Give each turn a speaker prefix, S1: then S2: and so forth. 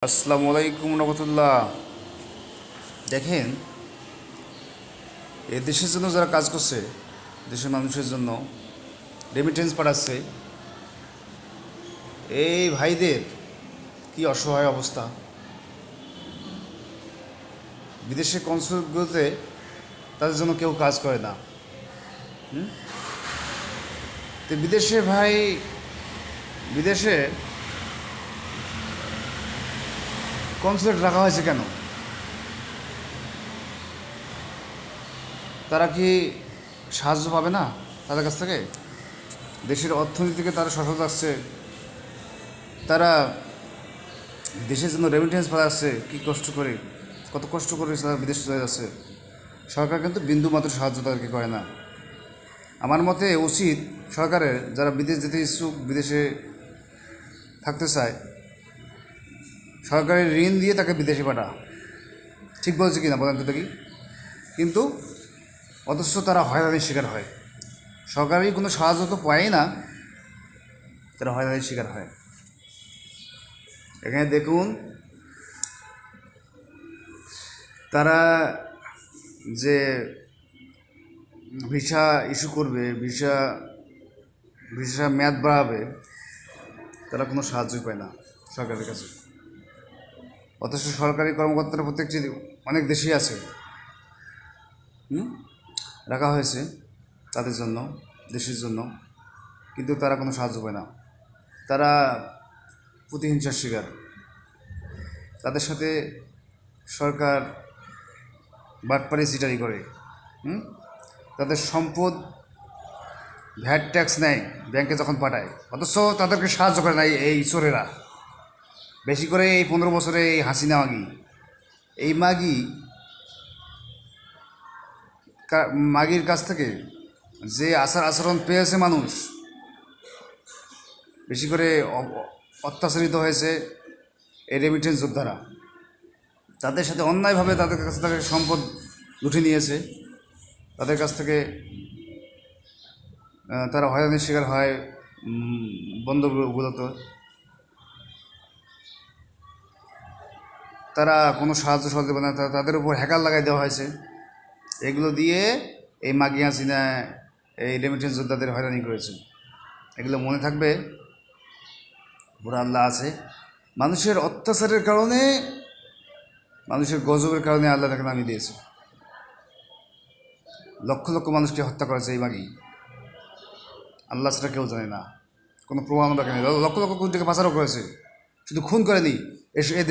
S1: আসসালামু আলাইকুম রহমতুল্লাহ। দেখেন, এ দেশের জন্য যারা কাজ করছে, দেশের মানুষের জন্য রেমিটেন্স পাঠাচ্ছে, এই ভাইদের কি অসহায় অবস্থা। বিদেশে কনসুলেটগুলোতে তাদের জন্য কেউ কাজ করে না। তো বিদেশে ভাই, বিদেশে কনসুলেট রাখা হয়েছে কেন? তারা কি সাহায্য পাবে না তাদের কাছ থেকে? দেশের অর্থনীতিকে তারা সফল রাখছে, তারা দেশের জন্য রেমিটেন্স পাঠাচ্ছে, কী কষ্ট করে, কত কষ্ট করে তারা বিদেশে চলে যাচ্ছে। সরকার কিন্তু বিন্দু মাত্র সাহায্য তাদেরকে করে না। আমার মতে উচিত সরকারের, যারা বিদেশ যেতে ইচ্ছুক, বিদেশে থাকতে চায়, সরকারের ঋণ দিয়ে তাকে বিদেশে পাঠা। ঠিক বলছে কি না বলেন তো দেখি? কিন্তু অথচ তারা হয়রানির শিকার হয়, সরকারি কোনো সাহায্য তো পায়ই না, তারা হয়রানির শিকার হয়। এখানে দেখুন, তারা যে ভিসা ইস্যু করবে, ভিসা ভিসা মেয়াদ বাড়াবে, তারা কোনো সাহায্যই পায় না সরকারের কাছে। অথচ সরকারি কর্মকর্তারা প্রত্যেকটি অনেক দেশেই আছে, রাখা হয়েছে তাদের জন্য, দেশের জন্য, কিন্তু তারা কোনো সাহায্য পায় না। তারা প্রতিহিংসার শিকার। তাদের সাথে সরকার বাটপারি সিটারি করে, তাদের সম্পদ ভ্যাট ট্যাক্স নেয় ব্যাংকে যখন পাঠায়, অথচ তাদেরকে সাহায্য করে না এই চোরেরা। বেশি করে এই 15 বছরে এই হাসিনা মাগি, এই মাগির কাছ থেকে যে আচরণ পেয়েছে মানুষ, বেশি করে অত্যাচারিত হয়েছে এই রেমিটেন্স যোদ্ধারা। তাদের সাথে অন্যায়ভাবে তাদের কাছ থেকে সম্পদ লুটে নিয়েছে, তাদের কাছ থেকে তারা হয়রানির শিকার হয় বন্দরগুলোতে। তারা কোনো সাহায্য সহযোগিতা না, তাদের উপর হ্যাকার লাগাই দেওয়া হয়েছে। এগুলো দিয়ে এই মাগি হাসিনা এই রেমিটেন্স যোদ্ধাদের হয়রানি করেছে। এগুলো মনে থাকবে, পুরো আল্লাহ আছে। মানুষের অত্যাচারের কারণে, মানুষের গজবের কারণে আল্লাহ তাকে নামিয়ে দিয়েছে। লক্ষ লক্ষ মানুষকে হত্যা করেছে এই মাগি, আল্লাহ সেটা কেউ জানে না, কোনো প্রমাণও রাখেনি। লক্ষ লক্ষ কোটি টাকা পাচারও করেছে, শুধু খুন করেনি। এ